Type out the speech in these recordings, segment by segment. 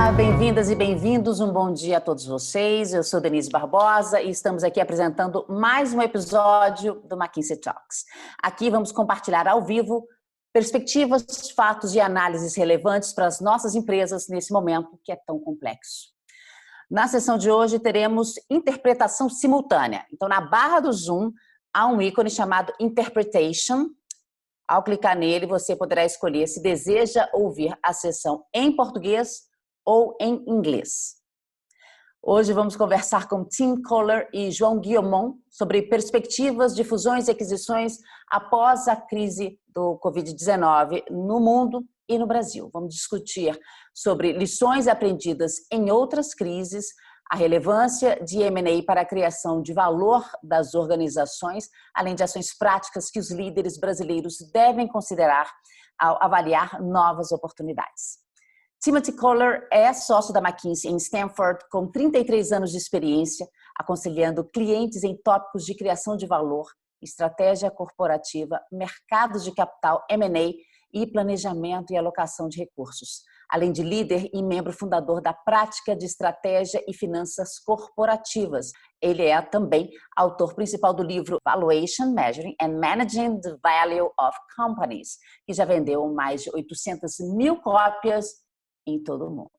Olá, bem-vindas e bem-vindos, um bom dia a todos vocês. Eu sou Denise Barbosa e estamos aqui apresentando mais um episódio do McKinsey Talks. Aqui vamos compartilhar ao vivo perspectivas, fatos e análises relevantes para as nossas empresas nesse momento que é tão complexo. Na sessão de hoje teremos interpretação simultânea. Então, na barra do Zoom, há um ícone chamado Interpretation. Ao clicar nele, você poderá escolher se deseja ouvir a sessão em português ou em inglês. Hoje vamos conversar com Tim Koller e João Guillaumon sobre perspectivas de fusões e aquisições após a crise do Covid-19 no mundo e no Brasil. Vamos discutir sobre lições aprendidas em outras crises, a relevância de M&A para a criação de valor das organizações, além de ações práticas que os líderes brasileiros devem considerar ao avaliar novas oportunidades. Timothy Koller é sócio da McKinsey em Stamford, com 33 anos de experiência, aconselhando clientes em tópicos de criação de valor, estratégia corporativa, mercados de capital, M&A e planejamento e alocação de recursos, além de líder e membro fundador da prática de estratégia e finanças corporativas. Ele é também autor principal do livro Valuation, Measuring and Managing the Value of Companies, que já vendeu mais de 800 mil cópias em todo o mundo.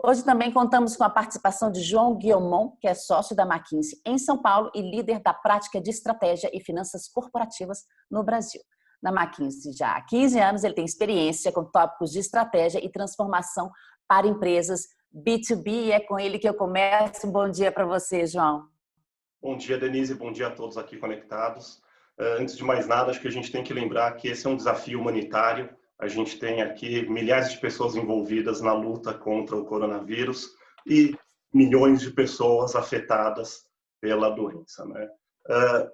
Hoje também contamos com a participação de João Guillaumon, que é sócio da McKinsey em São Paulo e líder da prática de estratégia e finanças corporativas no Brasil. Na McKinsey já há 15 anos, ele tem experiência com tópicos de estratégia e transformação para empresas B2B e é com ele que eu começo. Um bom dia para você, João. Bom dia, Denise. Bom dia a todos aqui conectados. Antes de mais nada, acho que a gente tem que lembrar que esse é um desafio humanitário. A gente tem aqui milhares de pessoas envolvidas na luta contra o coronavírus e milhões de pessoas afetadas pela doença, né?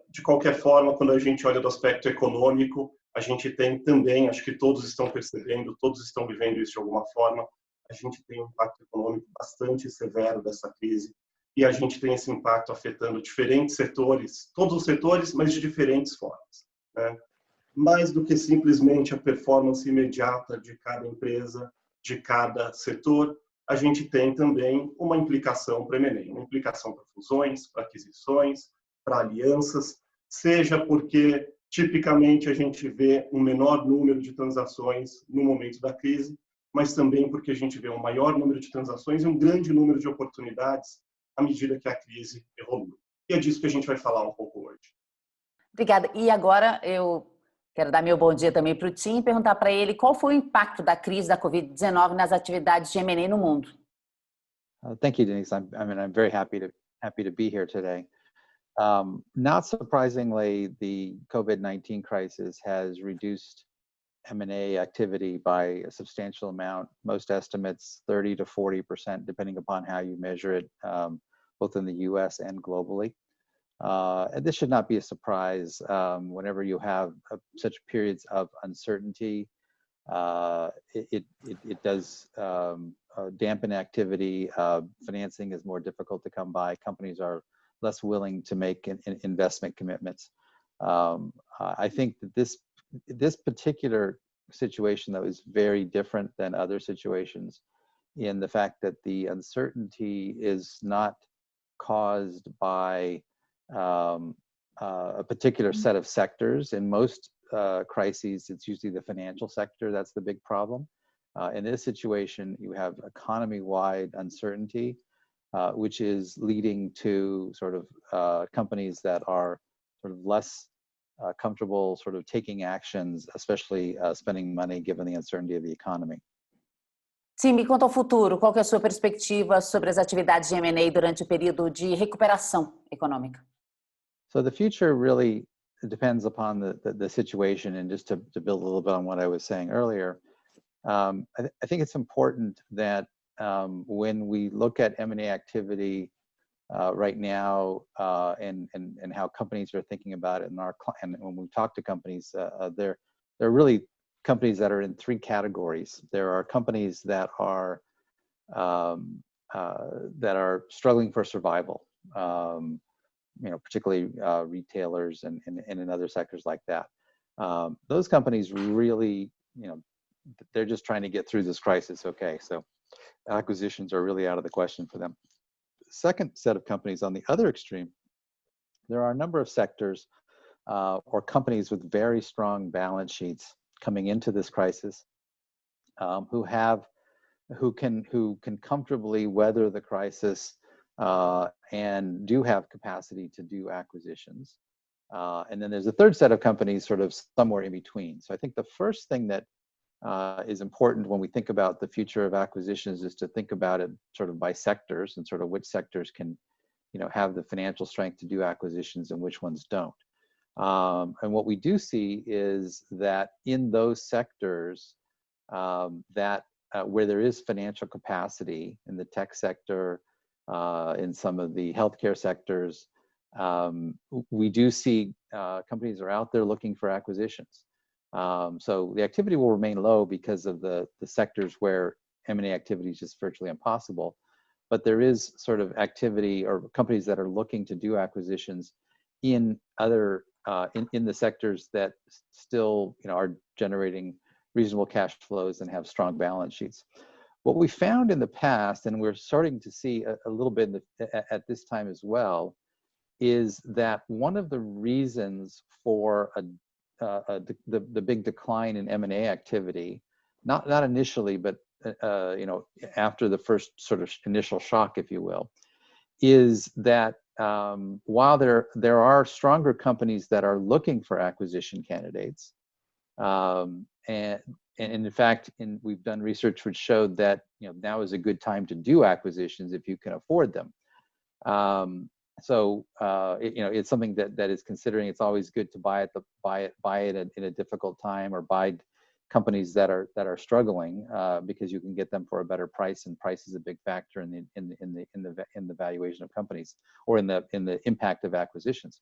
De qualquer forma, quando a gente olha do aspecto econômico, a gente tem também, acho que todos estão percebendo, todos estão vivendo isso de alguma forma, a gente tem um impacto econômico bastante severo dessa crise e a gente tem esse impacto afetando diferentes setores, todos os setores, mas de diferentes formas, né? Mais do que simplesmente a performance imediata de cada empresa, de cada setor, a gente tem também uma implicação para M&A, uma implicação para fusões, para aquisições, para alianças, seja porque tipicamente a gente vê um menor número de transações no momento da crise, mas também porque a gente vê um maior número de transações e um grande número de oportunidades à medida que a crise evolui. E é disso que a gente vai falar um pouco hoje. Obrigada. E agora eu quero dar meu bom dia também para o Tim e perguntar para ele qual foi o impacto da crise da Covid-19 nas atividades de M&A no mundo. Thank you, Denise. I'm very happy to be here today. Not surprisingly, the COVID-19 crisis has reduced M&A activity by a substantial amount. Most estimates 30 to 40%, depending upon how you measure it, both in the US and globally. And this should not be a surprise. Whenever you have such periods of uncertainty, it does dampen activity. Financing is more difficult to come by. Companies are less willing to make investment commitments. I think that this particular situation, though, is very different than other situations in the fact that the uncertainty is not caused by a particular set of sectors. In most crises, it's usually the financial sector that's the big problem. In this situation, you have economy-wide uncertainty, which is leading to sort of companies that are sort of less comfortable sort of taking actions, especially spending money given the uncertainty of the economy. Sim, me conta o futuro. Qual que é a sua perspectiva sobre as atividades de M&A durante o período de recuperação econômica? So the future really depends upon the situation, and just to build a little bit on what I was saying earlier, I think it's important that when we look at M&A activity right now and how companies are thinking about it, and when we talk to companies, they're really companies that are in three categories. There are companies that are struggling for survival. Particularly retailers and in other sectors like that. Those companies really, they're just trying to get through this crisis. Okay, so acquisitions are really out of the question for them. Second set of companies on the other extreme, there are a number of sectors or companies with very strong balance sheets coming into this crisis, who can comfortably weather the crisis and do have capacity to do acquisitions. And then there's a third set of companies sort of somewhere in between. So I think the first thing that is important when we think about the future of acquisitions is to think about it sort of by sectors and sort of which sectors can, have the financial strength to do acquisitions and which ones don't. And what we do see is that in those sectors where there is financial capacity in the tech sector, in some of the healthcare sectors, we do see companies are out there looking for acquisitions. So the activity will remain low because of the sectors where M&A activity is just virtually impossible. But there is sort of activity or companies that are looking to do acquisitions in other in the sectors that still are generating reasonable cash flows and have strong balance sheets. What we found in the past, and we're starting to see a little bit at this time as well, is that one of the reasons for the big decline in M&A activity, not initially, but after the first sort of initial shock, if you will, is that while there are stronger companies that are looking for acquisition candidates, and in fact, we've done research which showed that now is a good time to do acquisitions if you can afford them. So it's something that is considering. It's always good to buy it in a difficult time, or buy companies that are struggling because you can get them for a better price, and price is a big factor in the valuation of companies, or in the impact of acquisitions.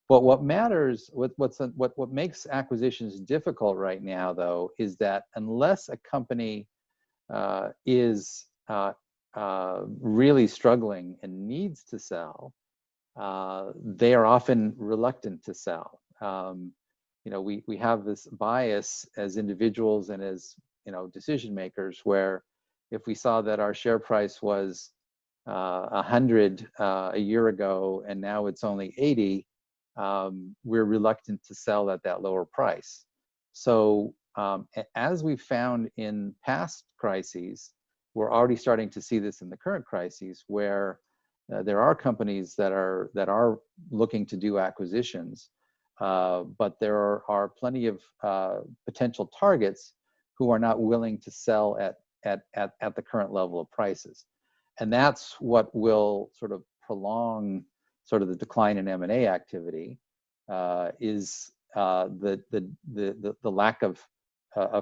But what matters, what makes acquisitions difficult right now, though, is that unless a company is really struggling and needs to sell, they are often reluctant to sell. We have this bias as individuals and as decision makers, where if we saw that our share price was 100 a year ago and now it's only 80, we're reluctant to sell at that lower price. So as we found in past crises, we're already starting to see this in the current crises, where there are companies that are looking to do acquisitions, but there are plenty of potential targets who are not willing to sell at the current level of prices. And that's what will sort of prolong sort of the decline in M&A activity, is the lack of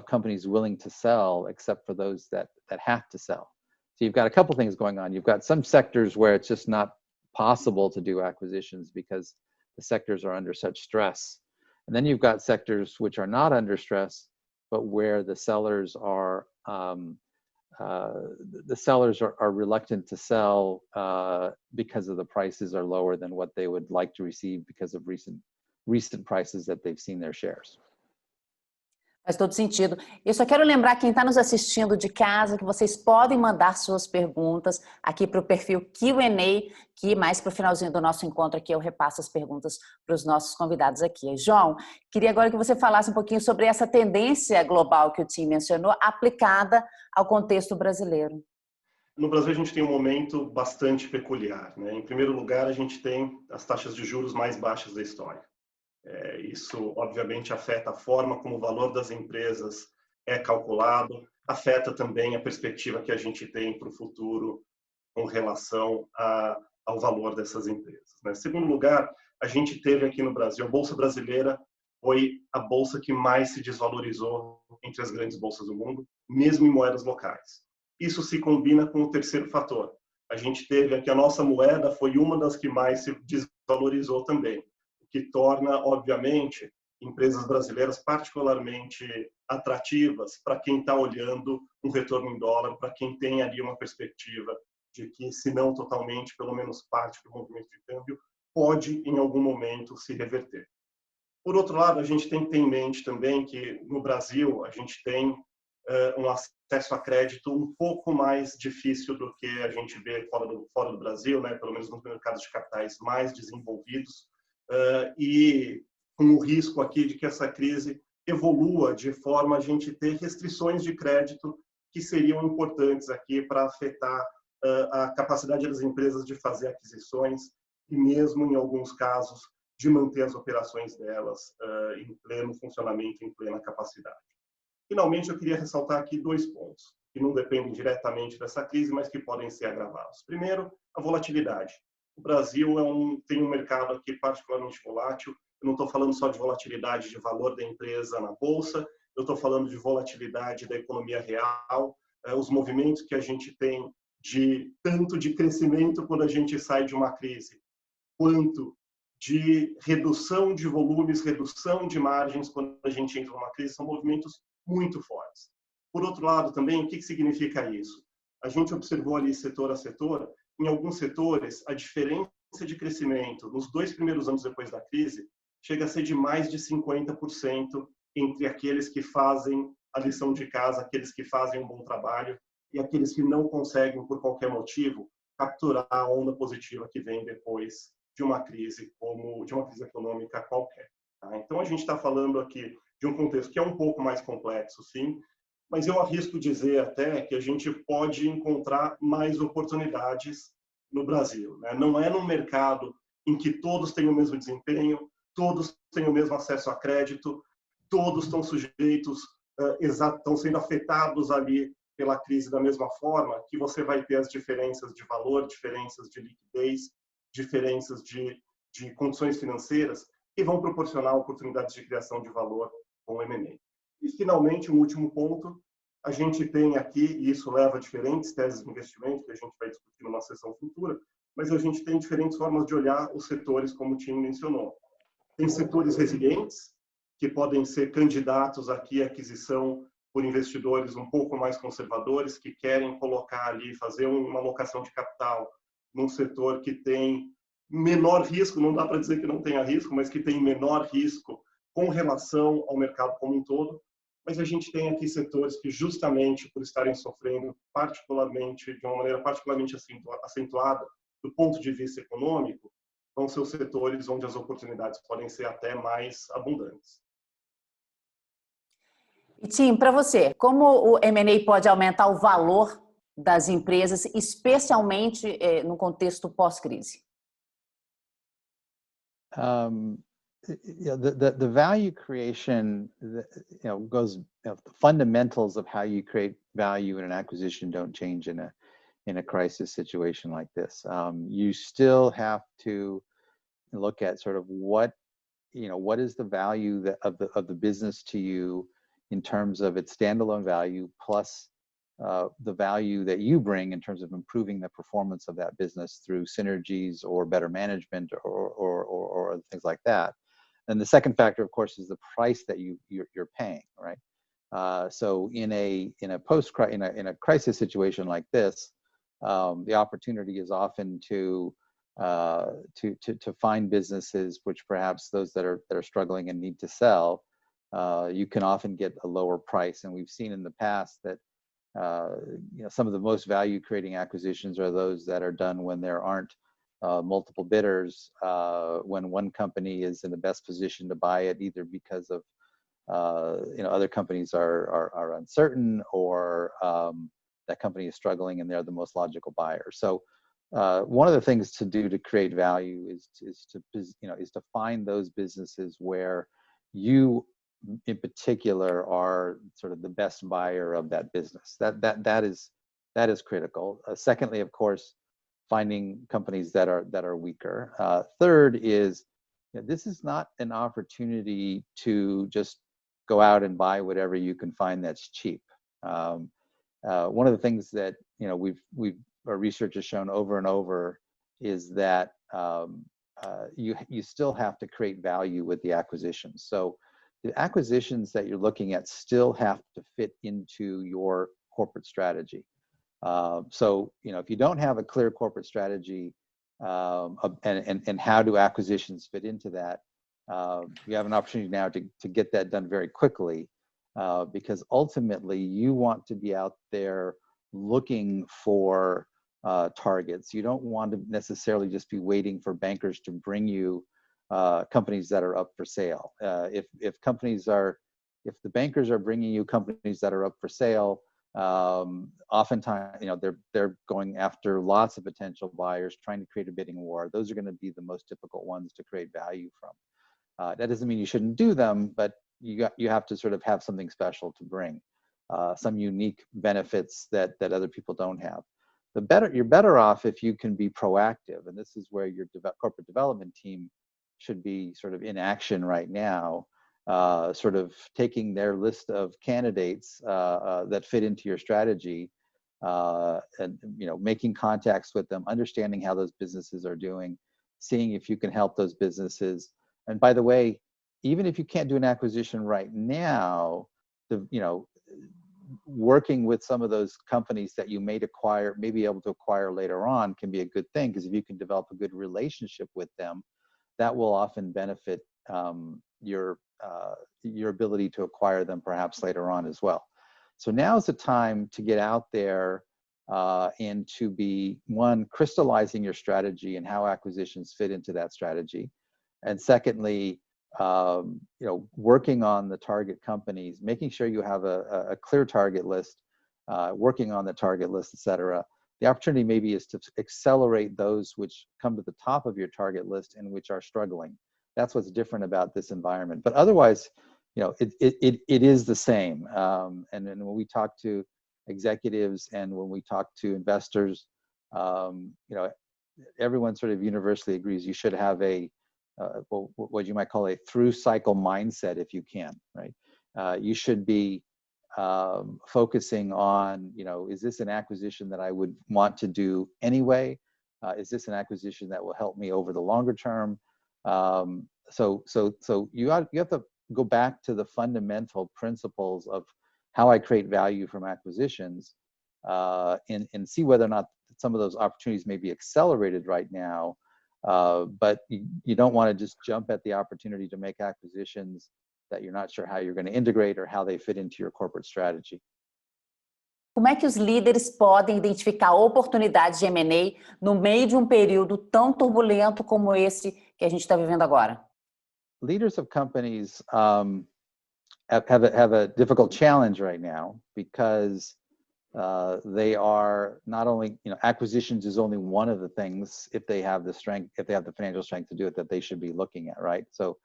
companies willing to sell, except for those that have to sell. So you've got a couple things going on. You've got some sectors where it's just not possible to do acquisitions because the sectors are under such stress. And then you've got sectors which are not under stress, but where the sellers are reluctant to sell because of the prices are lower than what they would like to receive because of recent prices that they've seen their shares. Faz todo sentido. Eu só quero lembrar quem está nos assistindo de casa que vocês podem mandar suas perguntas aqui para o perfil Q&A, que mais para o finalzinho do nosso encontro aqui eu repasso as perguntas para os nossos convidados aqui. João, queria agora que você falasse um pouquinho sobre essa tendência global que o Tim mencionou, aplicada ao contexto brasileiro. No Brasil, a gente tem um momento bastante peculiar, né? Em primeiro lugar, a gente tem as taxas de juros mais baixas da história. Isso, obviamente, afeta a forma como o valor das empresas é calculado, afeta também a perspectiva que a gente tem para o futuro com relação ao valor dessas empresas, né? Em segundo lugar, a gente teve aqui no Brasil, a Bolsa Brasileira foi a bolsa que mais se desvalorizou entre as grandes bolsas do mundo, mesmo em moedas locais. Isso se combina com o terceiro fator. A gente teve aqui, a nossa moeda foi uma das que mais se desvalorizou também, que torna, obviamente, empresas brasileiras particularmente atrativas para quem está olhando um retorno em dólar, para quem tem ali uma perspectiva de que, se não totalmente, pelo menos parte do movimento de câmbio, pode, em algum momento, se reverter. Por outro lado, a gente tem que ter em mente também que, no Brasil, a gente tem um acesso a crédito um pouco mais difícil do que a gente vê fora do Brasil, né? Pelo menos nos mercados de capitais mais desenvolvidos, e com o risco aqui de que essa crise evolua de forma a gente ter restrições de crédito que seriam importantes aqui para afetar a capacidade das empresas de fazer aquisições e mesmo, em alguns casos, de manter as operações delas em pleno funcionamento, em plena capacidade. Finalmente, eu queria ressaltar aqui 2 pontos, que não dependem diretamente dessa crise, mas que podem ser agravados. Primeiro, a volatilidade. O Brasil tem um mercado aqui particularmente volátil. Eu não estou falando só de volatilidade de valor da empresa na Bolsa, eu estou falando de volatilidade da economia real, os movimentos que a gente tem tanto de crescimento quando a gente sai de uma crise, quanto de redução de volumes, redução de margens quando a gente entra numa crise, são movimentos muito fortes. Por outro lado, também, o que significa isso? A gente observou ali setor a setor, em alguns setores, a diferença de crescimento nos 2 primeiros anos depois da crise chega a ser de mais de 50% entre aqueles que fazem a lição de casa, aqueles que fazem um bom trabalho e aqueles que não conseguem, por qualquer motivo, capturar a onda positiva que vem depois de uma crise econômica qualquer. Tá? Então, a gente está falando aqui de um contexto que é um pouco mais complexo, sim, mas eu arrisco dizer até que a gente pode encontrar mais oportunidades no Brasil, né? Não é num mercado em que todos têm o mesmo desempenho, todos têm o mesmo acesso a crédito, todos estão sujeitos, estão sendo afetados ali pela crise da mesma forma, que você vai ter as diferenças de valor, diferenças de liquidez, diferenças de condições financeiras que vão proporcionar oportunidades de criação de valor com o M&A. E, finalmente, um último ponto, a gente tem aqui, e isso leva a diferentes teses de investimento, que a gente vai discutir numa sessão futura, mas a gente tem diferentes formas de olhar os setores, como o time mencionou. Tem setores resilientes, que podem ser candidatos aqui à aquisição por investidores um pouco mais conservadores, que querem colocar ali, fazer uma alocação de capital num setor que tem menor risco, não dá para dizer que não tenha risco, mas que tem menor risco com relação ao mercado como um todo. Mas a gente tem aqui setores que, justamente por estarem sofrendo particularmente, de uma maneira particularmente acentuada, do ponto de vista econômico, vão ser os setores onde as oportunidades podem ser até mais abundantes. E Tim, para você, como o M&A pode aumentar o valor das empresas, especialmente no contexto pós-crise? The value creation, goes. The fundamentals of how you create value in an acquisition don't change in a crisis situation like this. You still have to look at sort of what is the value of the business to you in terms of its standalone value plus the value that you bring in terms of improving the performance of that business through synergies or better management or things like that. And the second factor, of course, is the price that you're paying, right? So in a crisis situation like this, the opportunity is often to find businesses which perhaps those that are struggling and need to sell, you can often get a lower price. And we've seen in the past that some of the most value creating acquisitions are those that are done when there aren't multiple bidders, when one company is in the best position to buy it, either because of other companies are uncertain, or that company is struggling and they're the most logical buyer. So one of the things to do to create value is to find those businesses where you in particular are sort of the best buyer of that business. That is critical. Secondly, of course, finding companies that are weaker. Third is, this is not an opportunity to just go out and buy whatever you can find that's cheap. One of the things that our research has shown over and over is that you still have to create value with the acquisitions. So the acquisitions that you're looking at still have to fit into your corporate strategy. So if you don't have a clear corporate strategy, and how do acquisitions fit into that, you have an opportunity now to get that done very quickly. because ultimately you want to be out there looking for targets. You don't want to necessarily just be waiting for bankers to bring you companies that are up for sale. If the bankers are bringing you companies that are up for sale, oftentimes, they're going after lots of potential buyers, trying to create a bidding war. Those are going to be the most difficult ones to create value from. That doesn't mean you shouldn't do them, but you have to sort of have something special to bring, some unique benefits that other people don't have. You're better off if you can be proactive, and this is where your corporate development team should be sort of in action right now, sort of taking their list of candidates that fit into your strategy, and making contacts with them, understanding how those businesses are doing, seeing if you can help those businesses. And by the way, even if you can't do an acquisition right now, working with some of those companies that you may be able to acquire later on can be a good thing, because if you can develop a good relationship with them, that will often benefit your ability to acquire them perhaps later on as well. So now is the time to get out there and to be, one, crystallizing your strategy and how acquisitions fit into that strategy. And secondly, working on the target companies, making sure you have a clear target list, working on the target list, et cetera. The opportunity maybe is to accelerate those which come to the top of your target list and which are struggling. That's what's different about this environment. But otherwise, it is the same. And when we talk to executives and when we talk to investors, everyone sort of universally agrees you should have what you might call a through cycle mindset if you can, right? You should be focusing on, is this an acquisition that I would want to do anyway? Is this an acquisition that will help me over the longer term? So you have to go back to the fundamental principles of how I create value from acquisitions, and see whether or not some of those opportunities may be accelerated right now. But you don't want to just jump at the opportunity to make acquisitions that you're not sure how you're going to integrate or how they fit into your corporate strategy. Como é que os líderes podem identificar oportunidades de M&A no meio de período tão turbulento como esse que a gente está vivendo agora? Leaders of companies have a difficult challenge right now, because they are not only, acquisitions is only one of the things, if they have the financial strength to do it, that they should be looking at, right? So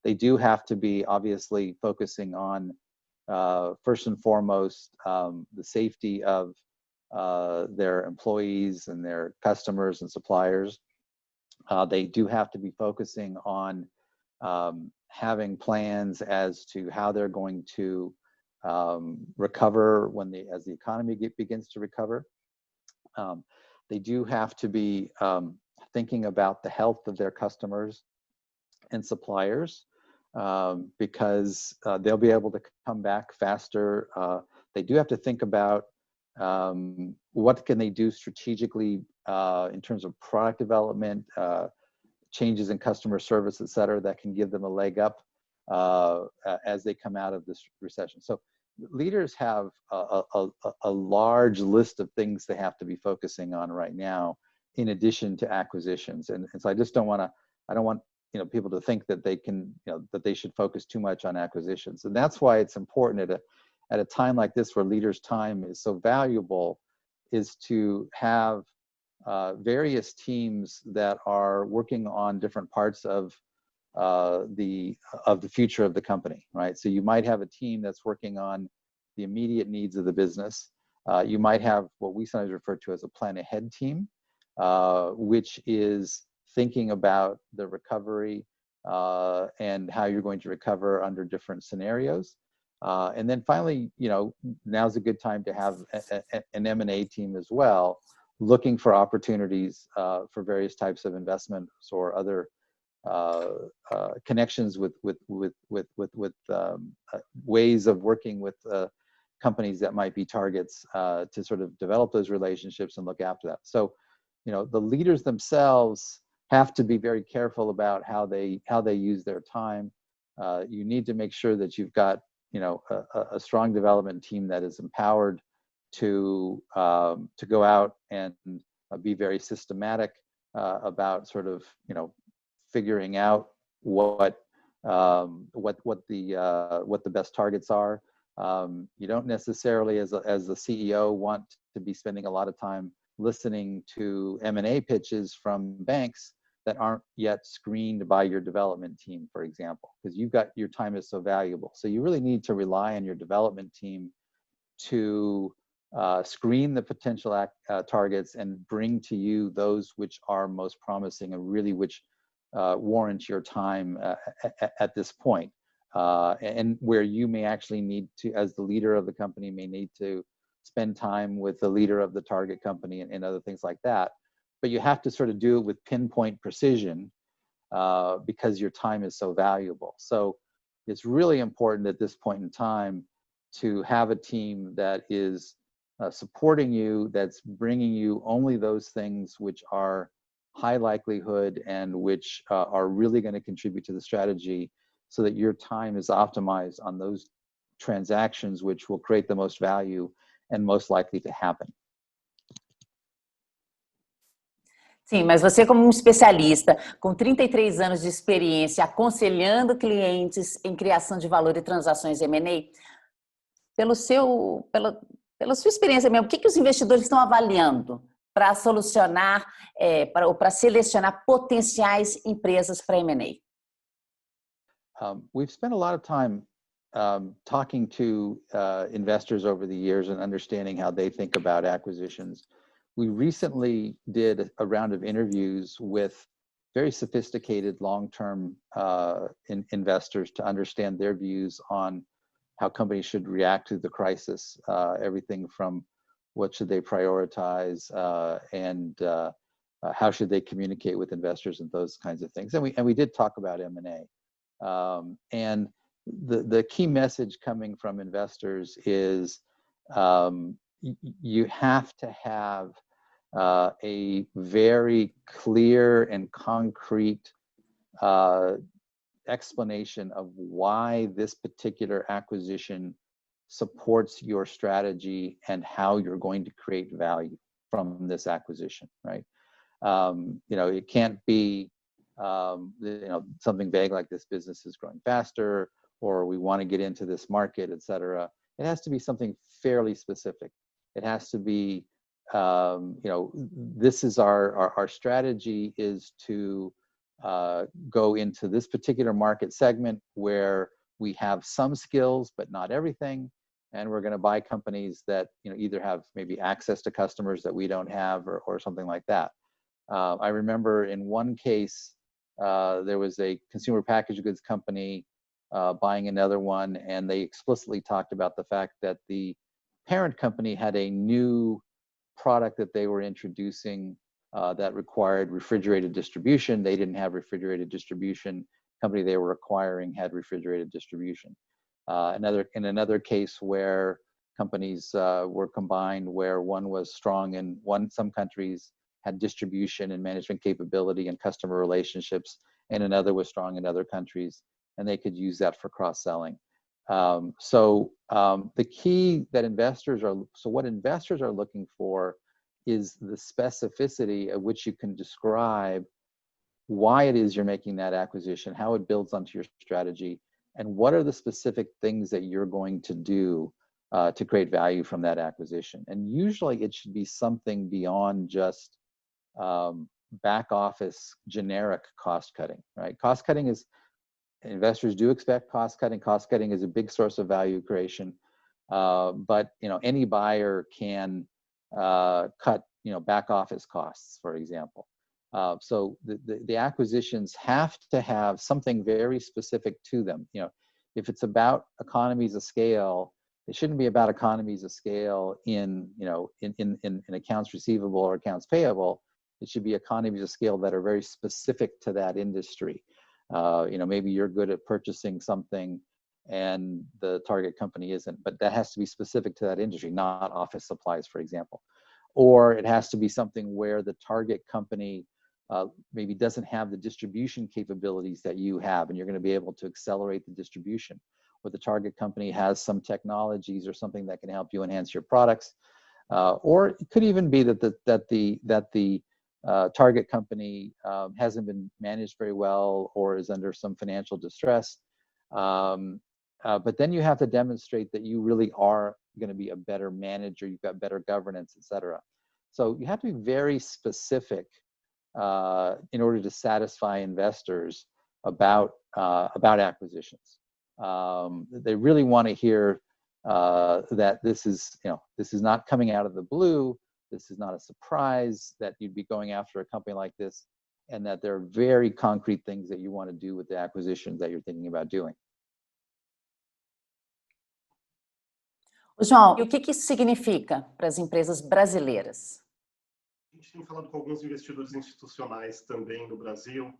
they do have to be obviously focusing on, first and foremost, the safety of their employees and their customers and suppliers. They do have to be focusing on having plans as to how they're going to recover as the economy begins to recover. They do have to be thinking about the health of their customers and suppliers, because they'll be able to come back faster. They do have to think about what can they do strategically in terms of product development, changes in customer service, et cetera, that can give them a leg up as they come out of this recession. So leaders have a large list of things they have to be focusing on right now, in addition to acquisitions. And so I don't want people to think that they can, that they should focus too much on acquisitions. And that's why it's important at a time like this, where leaders' time is so valuable, is to have various teams that are working on different parts of the future of the company, right? So you might have a team that's working on the immediate needs of the business. You might have what we sometimes refer to as a plan ahead team, which is thinking about the recovery and how you're going to recover under different scenarios. And then finally, now's a good time to have an M&A team as well, looking for opportunities for various types of investments or other connections with ways of working with companies that might be targets to sort of develop those relationships and look after that. So, the leaders themselves have to be very careful about how they use their time. You need to make sure that you've got a strong development team that is empowered to go out and be very systematic about sort of figuring out what the best targets are. You don't necessarily, as the CEO, want to be spending a lot of time listening to M&A pitches from banks that aren't yet screened by your development team, for example, because your time is so valuable. So you really need to rely on your development team to screen the potential targets and bring to you those which are most promising and really which warrant your time at this point, and where you may actually need to, as the leader of the company, may need to spend time with the leader of the target company and other things like that. But you have to sort of do it with pinpoint precision because your time is so valuable. So it's really important at this point in time to have a team that is supporting you, that's bringing you only those things which are high likelihood and which are really going to contribute to the strategy, so that your time is optimized on those transactions which will create the most value and most likely to happen. Sim, mas você como especialista, com 33 anos de experiência, aconselhando clientes em criação de valor e transações M&A, pela sua experiência mesmo, o que os investidores estão avaliando para solucionar, para selecionar potenciais empresas para M&A? We've spent a lot of time talking to investors over the years and understanding how they think about acquisitions. We recently did a round of interviews with very sophisticated long-term investors to understand their views on how companies should react to the crisis, everything from what should they prioritize and how should they communicate with investors and those kinds of things. And we did talk about M&A. And the key message coming from investors is you have to have a very clear and concrete explanation of why this particular acquisition supports your strategy and how you're going to create value from this acquisition, right? It can't be something vague like this business is growing faster, or we want to get into this market, et cetera. It has to be something fairly specific. It has to be, this is our strategy is to go into this particular market segment where we have some skills, but not everything. And we're going to buy companies that, either have maybe access to customers that we don't have or something like that. I remember in one case, there was a consumer packaged goods company buying another one, and they explicitly talked about the fact that the parent company had a new product that they were introducing that required refrigerated distribution. They didn't have refrigerated distribution. The company they were acquiring had refrigerated distribution. In another case where companies were combined, where one was strong in some countries had distribution and management capability and customer relationships, and another was strong in other countries, and they could use that for cross-selling. So the key that what investors are looking for is the specificity at which you can describe why it is you're making that acquisition, how it builds onto your strategy, and what are the specific things that you're going to do to create value from that acquisition. And usually it should be something beyond just back office generic cost cutting, right? Cost cutting is, investors do expect cost cutting. Cost cutting is a big source of value creation. But any buyer can cut back office costs, for example. So the acquisitions have to have something very specific to them. If it's about economies of scale, it shouldn't be about economies of scale in accounts receivable or accounts payable. It should be economies of scale that are very specific to that industry. Maybe you're good at purchasing something and the target company isn't, but that has to be specific to that industry, not office supplies, for example. Or it has to be something where the target company maybe doesn't have the distribution capabilities that you have, and you're going to be able to accelerate the distribution. or the target company has some technologies or something that can help you enhance your products. Or it could even be that the target company hasn't been managed very well or is under some financial distress. But then you have to demonstrate that you really are going to be a better manager, you've got better governance, et cetera. So you have to be very specific in order to satisfy investors about acquisitions. They really want to hear that this is not coming out of the blue. This is not a surprise that you'd be going after a company like this, and that there are very concrete things that you want to do with the acquisitions that you're thinking about doing. João, e o que isso significa para as empresas brasileiras? A gente tem falado com alguns investidores institucionais também no Brasil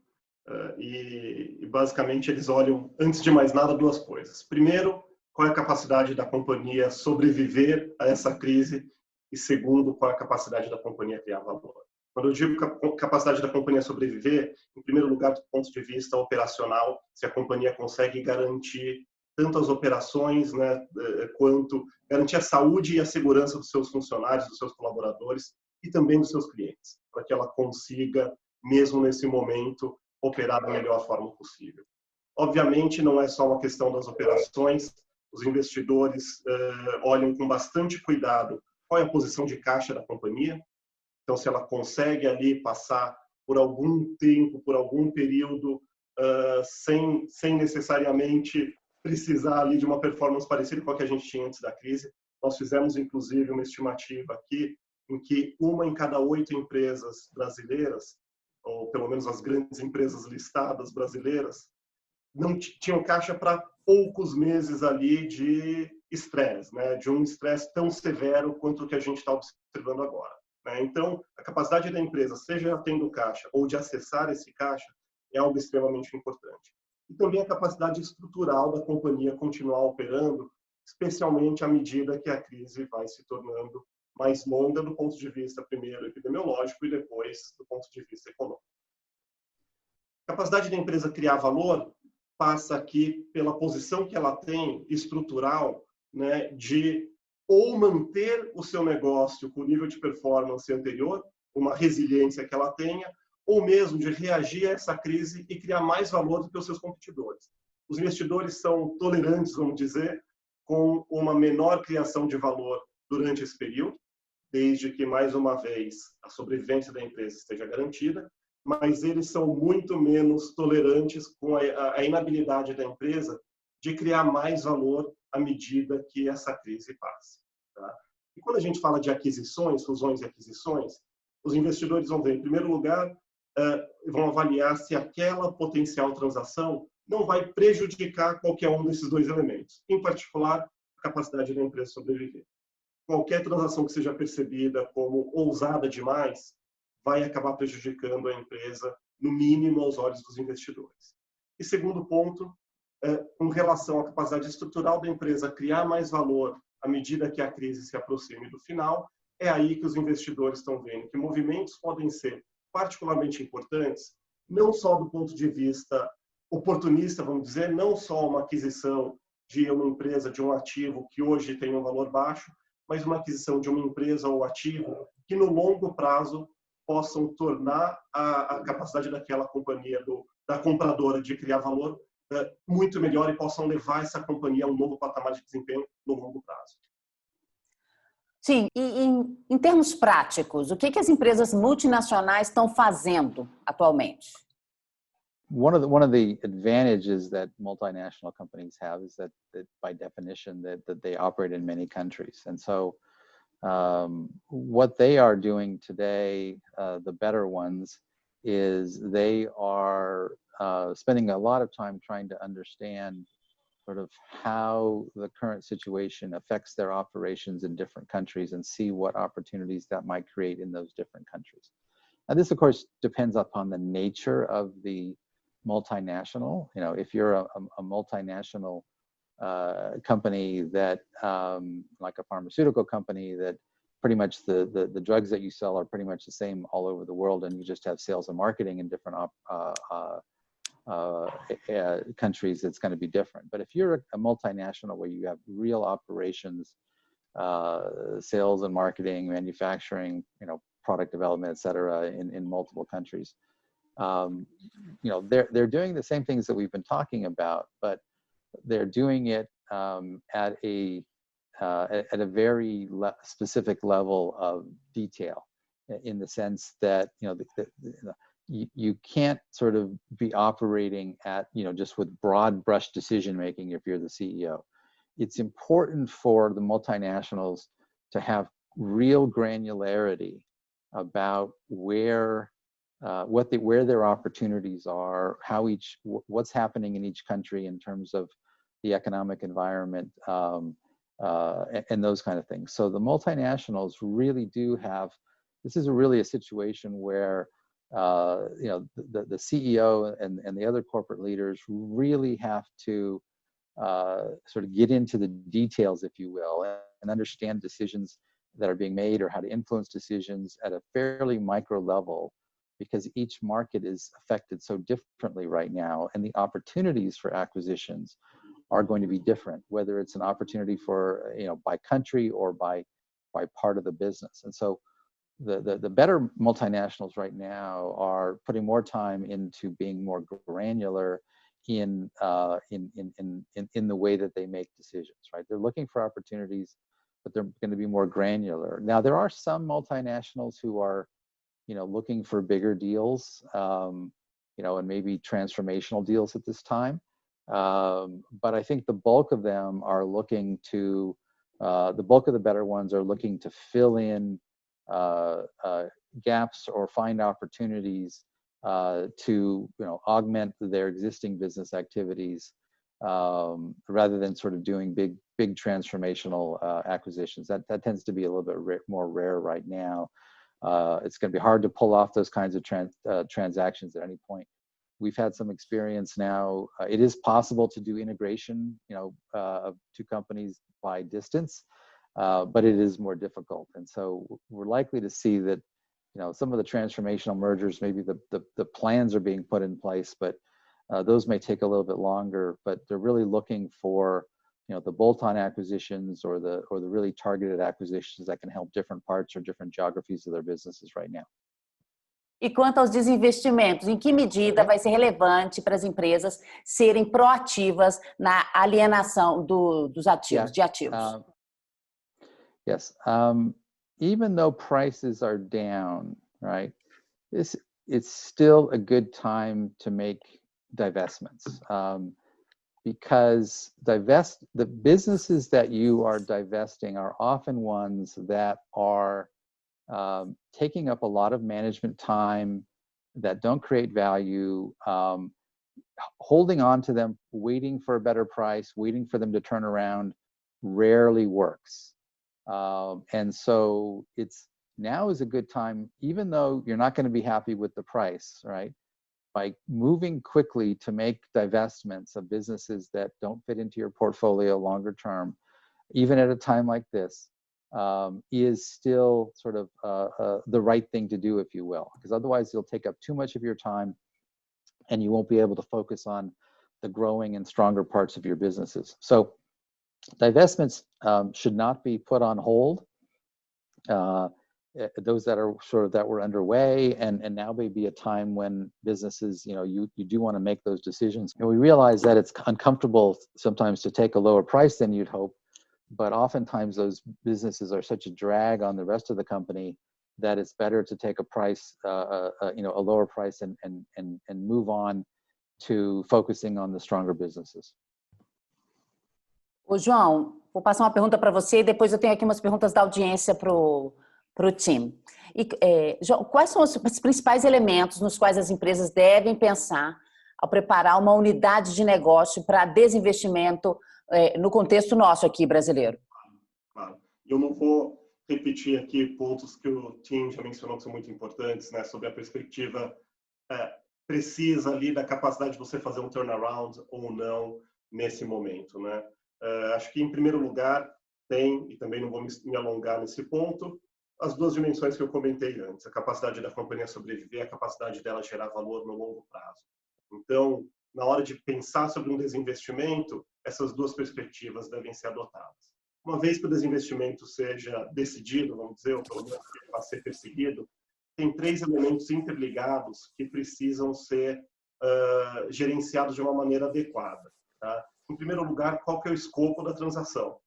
e basicamente eles olham, antes de mais nada, duas coisas. Primeiro, qual é a capacidade da companhia sobreviver a essa crise e segundo, qual é a capacidade da companhia criar valor. Quando eu digo capacidade da companhia sobreviver, em primeiro lugar, do ponto de vista operacional, se a companhia consegue garantir tanto as operações, né, quanto garantir a saúde e a segurança dos seus funcionários, dos seus colaboradores e também dos seus clientes, para que ela consiga, mesmo nesse momento, operar da melhor forma possível. Obviamente, não é só uma questão das operações, os investidores olham com bastante cuidado qual é a posição de caixa da companhia, então se ela consegue ali passar por algum tempo, por algum período, sem necessariamente precisar ali de uma performance parecida com a que a gente tinha antes da crise. Nós fizemos, inclusive, uma estimativa aqui em que 1 em cada 8 empresas brasileiras, ou pelo menos as grandes empresas listadas brasileiras, não tinham caixa para poucos meses ali de estresse, né? De um estresse tão severo quanto o que a gente está observando agora, né? Então, a capacidade da empresa, seja tendo caixa ou de acessar esse caixa, é algo extremamente importante. E também a capacidade estrutural da companhia continuar operando, especialmente à medida que a crise vai se tornando mais longa do ponto de vista, primeiro, epidemiológico e depois do ponto de vista econômico. A capacidade da empresa criar valor passa aqui pela posição que ela tem estrutural, né, de ou manter o seu negócio com o nível de performance anterior, uma resiliência que ela tenha, ou mesmo de reagir a essa crise e criar mais valor do que os seus competidores. Os investidores são tolerantes, vamos dizer, com uma menor criação de valor durante esse período, desde que, mais uma vez, a sobrevivência da empresa esteja garantida, mas eles são muito menos tolerantes com a inabilidade da empresa de criar mais valor à medida que essa crise passe. Tá? E quando a gente fala de aquisições, fusões e aquisições, os investidores vão ver, em primeiro lugar, vão avaliar se aquela potencial transação não vai prejudicar qualquer um desses dois elementos, em particular, a capacidade da empresa sobreviver. Qualquer transação que seja percebida como ousada demais vai acabar prejudicando a empresa, no mínimo, aos olhos dos investidores. E segundo ponto, com relação à capacidade estrutural da empresa criar mais valor à medida que a crise se aproxime do final, é aí que os investidores estão vendo que movimentos podem ser particularmente importantes, não só do ponto de vista oportunista, vamos dizer, não só uma aquisição de uma empresa, de um ativo que hoje tem um valor baixo, mas uma aquisição de uma empresa ou ativo que no longo prazo possam tornar a capacidade daquela companhia, da compradora de criar valor muito melhor e possam levar essa companhia a um novo patamar de desempenho no longo prazo. Sim, e em termos práticos, o que as empresas multinacionais estão fazendo atualmente? One of the advantages that multinational companies have is that by definition that they operate in many countries, and so what they are doing today, the better ones, is they are spending a lot of time trying to understand sort of how the current situation affects their operations in different countries and see what opportunities that might create in those different countries. Now, this, of course, depends upon the nature of the multinational. You know, if you're a multinational company that, like a pharmaceutical company, that pretty much the drugs that you sell are pretty much the same all over the world, and you just have sales and marketing in different countries, it's going to be different. But if you're a multinational where you have real operations, sales and marketing, manufacturing, product development, et cetera, in multiple countries, they're doing the same things that we've been talking about, but they're doing it at a very specific level of detail, in the sense that you can't sort of be operating at just with broad brush decision making if you're the CEO. It's important for the multinationals to have real granularity about where their opportunities are, what's happening in each country in terms of the economic environment, and those kind of things. So the multinationals really do have. This is really a situation where the CEO and the other corporate leaders really have to sort of get into the details, if you will, and understand decisions that are being made or how to influence decisions at a fairly micro level, because each market is affected so differently right now, and the opportunities for acquisitions are going to be different, whether it's an opportunity for by country or by part of the business. And so the better multinationals right now are putting more time into being more granular in the way that they make decisions, right? They're looking for opportunities, but they're going to be more granular. Now, there are some multinationals who are, looking for bigger deals, and maybe transformational deals at this time. But I think the bulk of them are looking to, the bulk of the better ones are looking to fill in gaps or find opportunities to augment their existing business activities, rather than sort of doing big transformational acquisitions. That tends to be a little bit more rare right now. It's going to be hard to pull off those kinds of transactions at any point. We've had some experience now. It is possible to do integration, of two companies by distance, but it is more difficult. And so we're likely to see that, some of the transformational mergers, maybe the plans are being put in place, but those may take a little bit longer. But they're really looking for, the bolt-on acquisitions or the really targeted acquisitions that can help different parts or different geographies of their businesses right now. E quanto aos desinvestimentos, em que medida vai ser relevante para as empresas serem proativas na alienação dos ativos, de ativos? Yes. Even though prices are down, right, it's still a good time to make divestments, because the businesses that you are divesting are often ones that are taking up a lot of management time, that don't create value. Holding on to them, waiting for a better price, waiting for them to turn around, rarely works. And so now is a good time, even though you're not going to be happy with the price, right? By moving quickly to make divestments of businesses that don't fit into your portfolio longer term, even at a time like this, is still sort of the right thing to do, if you will, because otherwise you'll take up too much of your time and you won't be able to focus on the growing and stronger parts of your businesses. So divestments should not be put on hold. Those that were underway, and now may be a time when businesses, you do want to make those decisions. And we realize that it's uncomfortable sometimes to take a lower price than you'd hope, but oftentimes those businesses are such a drag on the rest of the company that it's better to take a price, a lower price, and move on to focusing on the stronger businesses. Ô, João, vou passar uma pergunta para você e depois eu tenho aqui umas perguntas da audiência para o time. João, quais são os principais elementos nos quais as empresas devem pensar ao preparar uma unidade de negócio para desinvestimento no contexto nosso aqui brasileiro? Claro. Eu não vou repetir aqui pontos que o Tim já mencionou que são muito importantes, né, sobre a perspectiva precisa ali da capacidade de você fazer um turnaround ou não nesse momento, né? Acho que em primeiro lugar tem, e também não vou me alongar nesse ponto, as duas dimensões que eu comentei antes, a capacidade da companhia sobreviver, a capacidade dela gerar valor no longo prazo. Então, na hora de pensar sobre um desinvestimento, essas duas perspectivas devem ser adotadas. Uma vez que o desinvestimento seja decidido, vamos dizer, ou pelo menos que ele vai ser perseguido, tem 3 elementos interligados que precisam ser gerenciados de uma maneira adequada. Tá? Em primeiro lugar, qual que é o escopo da transação?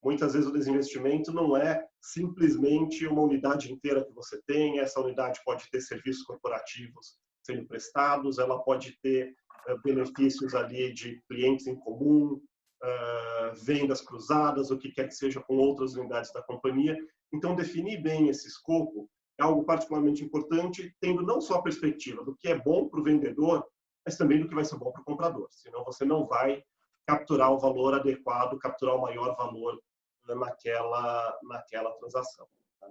Muitas vezes o desinvestimento não é simplesmente uma unidade inteira que você tem, essa unidade pode ter serviços corporativos sendo prestados, ela pode ter benefícios ali de clientes em comum, vendas cruzadas, o que quer que seja com outras unidades da companhia. Então, definir bem esse escopo é algo particularmente importante, tendo não só a perspectiva do que é bom para o vendedor, mas também do que vai ser bom para o comprador. Senão você não vai capturar o valor adequado, capturar o maior valor naquela transação. Tá?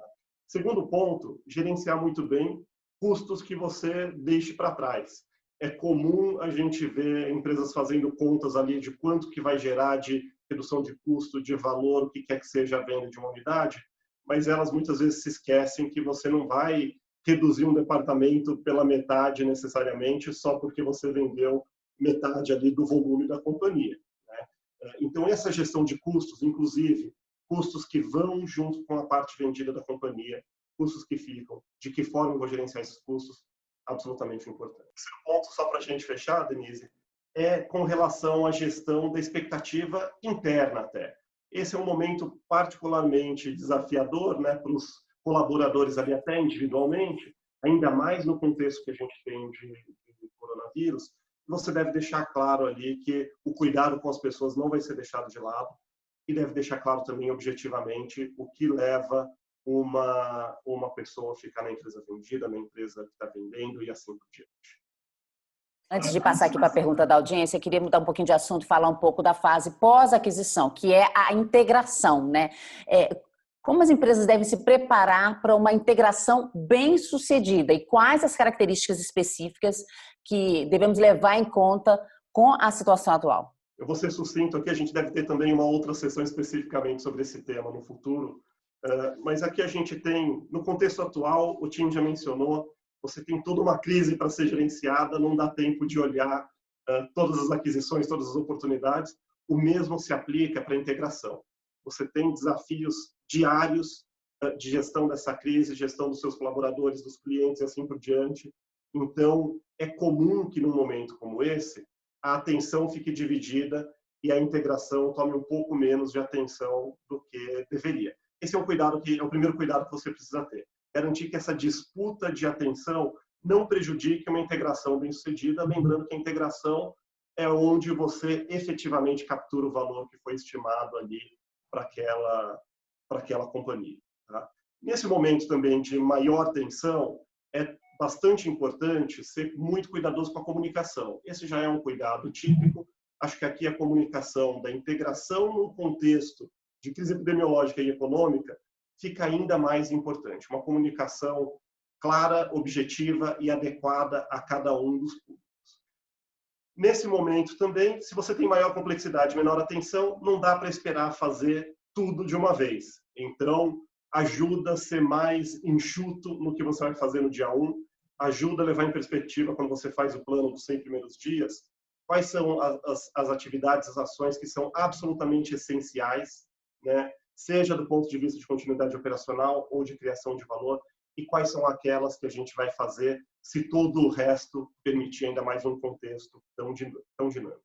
Segundo ponto, gerenciar muito bem custos que você deixe para trás. É comum a gente ver empresas fazendo contas ali de quanto que vai gerar de redução de custo, de valor, o que quer que seja a venda de uma unidade, mas elas muitas vezes se esquecem que você não vai reduzir um departamento pela metade necessariamente só porque você vendeu metade ali do volume da companhia. Né? Então, essa gestão de custos, inclusive, custos que vão junto com a parte vendida da companhia, custos que ficam, de que forma eu vou gerenciar esses custos, absolutamente importante. O terceiro ponto, só para a gente fechar, Denise, é com relação à gestão da expectativa interna até. Esse é um momento particularmente desafiador, né, para os colaboradores ali até individualmente, ainda mais no contexto que a gente tem de coronavírus. Você deve deixar claro ali que o cuidado com as pessoas não vai ser deixado de lado e deve deixar claro também objetivamente o que leva uma pessoa a ficar na empresa vendida, na empresa que está vendendo e assim por diante. Antes de passar aqui para a pergunta da audiência, eu queria mudar um pouquinho de assunto e falar um pouco da fase pós-aquisição, que é a integração, né? Como as empresas devem se preparar para uma integração bem-sucedida e quais as características específicas que devemos levar em conta com a situação atual? Eu vou ser sucinto aqui, a gente deve ter também uma outra sessão especificamente sobre esse tema no futuro, mas aqui a gente tem, no contexto atual, o time já mencionou, você tem toda uma crise para ser gerenciada, não dá tempo de olhar todas as aquisições, todas as oportunidades. O mesmo se aplica para a integração. Você tem desafios diários de gestão dessa crise, gestão dos seus colaboradores, dos clientes e assim por diante. Então, é comum que num momento como esse, a atenção fique dividida e a integração tome um pouco menos de atenção do que deveria. Esse é o primeiro cuidado que você precisa ter. Garantir que essa disputa de atenção não prejudique uma integração bem-sucedida, lembrando que a integração é onde você efetivamente captura o valor que foi estimado ali para aquela companhia. Tá? Nesse momento também de maior tensão, é bastante importante ser muito cuidadoso com a comunicação. Esse já é um cuidado típico. Acho que aqui a comunicação da integração num contexto de crise epidemiológica e econômica fica ainda mais importante. Uma comunicação clara, objetiva e adequada a cada um dos públicos. Nesse momento também, se você tem maior complexidade, menor atenção, não dá para esperar fazer tudo de uma vez. Então, ajuda a ser mais enxuto no que você vai fazer no dia 1, ajuda a levar em perspectiva, quando você faz o plano dos 100 primeiros dias, quais são as atividades, as ações que são absolutamente essenciais, né? Seja do ponto de vista de continuidade operacional ou de criação de valor, e quais são aquelas que a gente vai fazer se todo o resto permitir ainda mais um contexto tão dinâmico.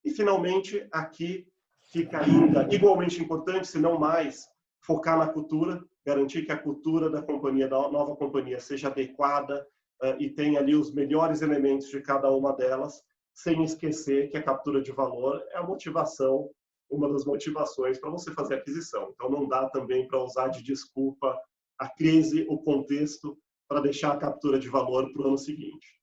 E, finalmente, aqui fica ainda igualmente importante, se não mais, focar na cultura, garantir que a cultura da companhia, da nova companhia, seja adequada e tenha ali os melhores elementos de cada uma delas, sem esquecer que a captura de valor é a motivação, uma das motivações para você fazer a aquisição. Então, não dá também para usar de desculpa a crise, o contexto, para deixar a captura de valor para o ano seguinte.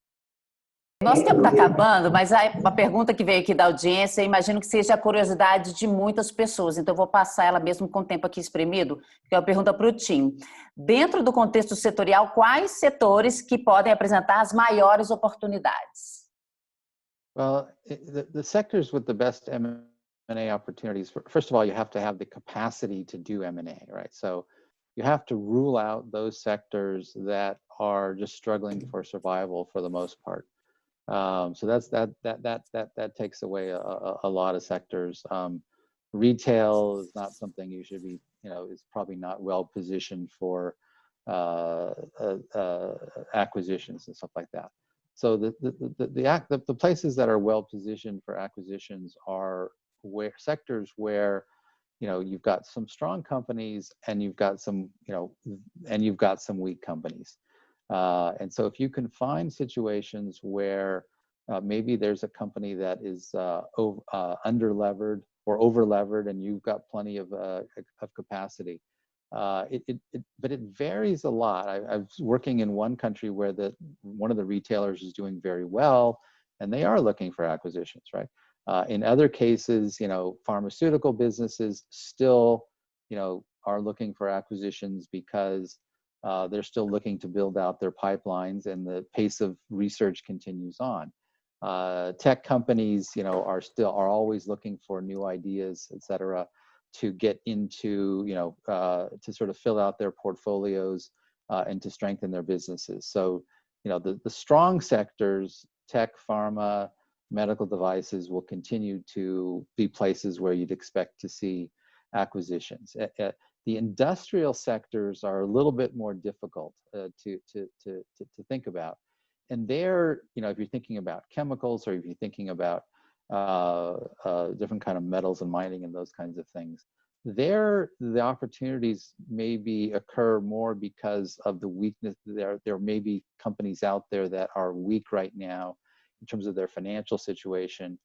Nosso tempo está acabando, mas uma pergunta que veio aqui da audiência, eu imagino que seja a curiosidade de muitas pessoas, então eu vou passar ela mesmo com o tempo aqui espremido, que é uma pergunta para o Tim. Dentro do contexto setorial, quais setores que podem apresentar as maiores oportunidades? Well, the sectors with the best M&A opportunities, first of all, you have to have the capacity to do M&A, right? So you have to rule out those sectors that are just struggling for survival for the most part. So that takes away a lot of sectors. Retail is not something you should be, is probably not well positioned for acquisitions and stuff like that. So the places that are well positioned for acquisitions are sectors where you've got some strong companies and you've got some weak companies. And so if you can find situations where maybe there's a company that is under-levered or over-levered and you've got plenty of capacity. But it varies a lot. I was working in one country where one of the retailers is doing very well and they are looking for acquisitions, right? In other cases, pharmaceutical businesses still, are looking for acquisitions because they're still looking to build out their pipelines and the pace of research continues on. Tech companies, are always looking for new ideas, et cetera, to get into, to sort of fill out their portfolios and to strengthen their businesses. So, the strong sectors, tech, pharma, medical devices will continue to be places where you'd expect to see acquisitions. The industrial sectors are a little bit more difficult to think about. And there, if you're thinking about chemicals or if you're thinking about different kind of metals and mining and those kinds of things, there the opportunities maybe occur more because of the weakness. There may be companies out there that are weak right now in terms of their financial situation,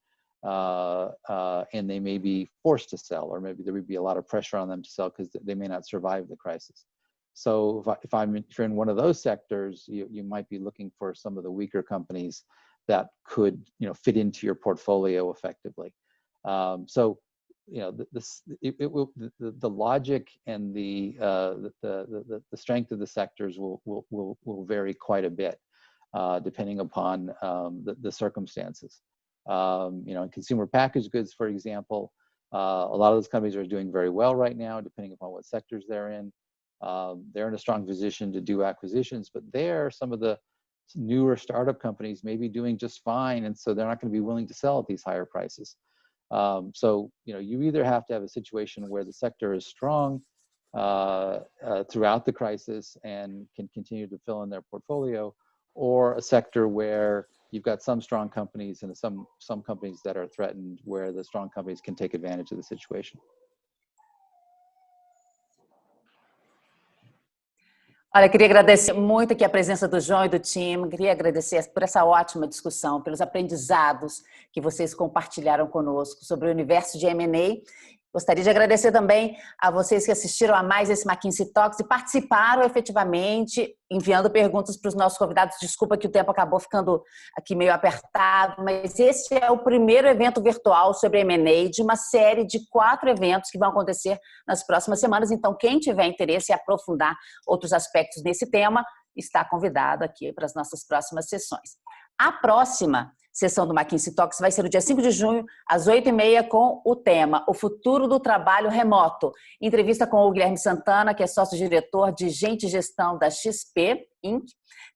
and they may be forced to sell, or maybe there would be a lot of pressure on them to sell because they may not survive the crisis. So if you're in one of those sectors, you might be looking for some of the weaker companies that could fit into your portfolio effectively. So the logic and the strength of the sectors will vary quite a bit. Depending upon the circumstances. In consumer packaged goods, for example, a lot of those companies are doing very well right now, depending upon what sectors they're in. They're in a strong position to do acquisitions, but some of the newer startup companies may be doing just fine, and so they're not going to be willing to sell at these higher prices. So, you either have to have a situation where the sector is strong throughout the crisis and can continue to fill in their portfolio, or a sector where you've got some strong companies and some companies that are threatened, where the strong companies can take advantage of the situation. Olha, queria agradecer muito aqui a presença do João e do time, queria agradecer por essa ótima discussão, pelos aprendizados que vocês compartilharam conosco sobre o universo de M&A. Gostaria de agradecer também a vocês que assistiram a mais esse McKinsey Talks e participaram efetivamente, enviando perguntas para os nossos convidados. Desculpa que o tempo acabou ficando aqui meio apertado, mas esse é o primeiro evento virtual sobre M&A de uma série de 4 eventos que vão acontecer nas próximas semanas. Então, quem tiver interesse em aprofundar outros aspectos nesse tema, está convidado aqui para as nossas próximas sessões. A próxima sessão do McKinsey Talks vai ser no dia 5 de junho, às 8h30, com o tema O Futuro do Trabalho Remoto. Entrevista com o Guilherme Santana, que é sócio-diretor de Gente e Gestão da XP, Inc.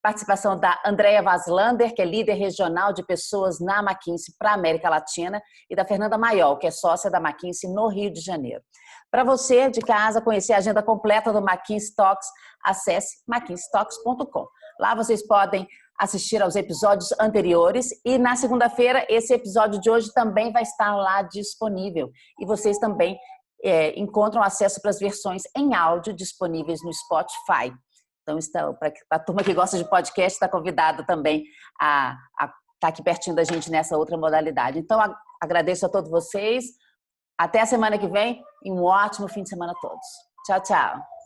Participação da Andrea Vaslander, que é líder regional de pessoas na McKinsey para a América Latina, e da Fernanda Maiol, que é sócia da McKinsey no Rio de Janeiro. Para você de casa conhecer a agenda completa do McKinsey Talks, acesse mckinseytalks.com. Lá vocês podem assistir aos episódios anteriores e na segunda-feira esse episódio de hoje também vai estar lá disponível e vocês também encontram acesso para as versões em áudio disponíveis no Spotify. Então, para a turma que gosta de podcast, está convidada também a estar aqui pertinho da gente nessa outra modalidade. Então, agradeço a todos vocês. Até a semana que vem e um ótimo fim de semana a todos. Tchau, tchau.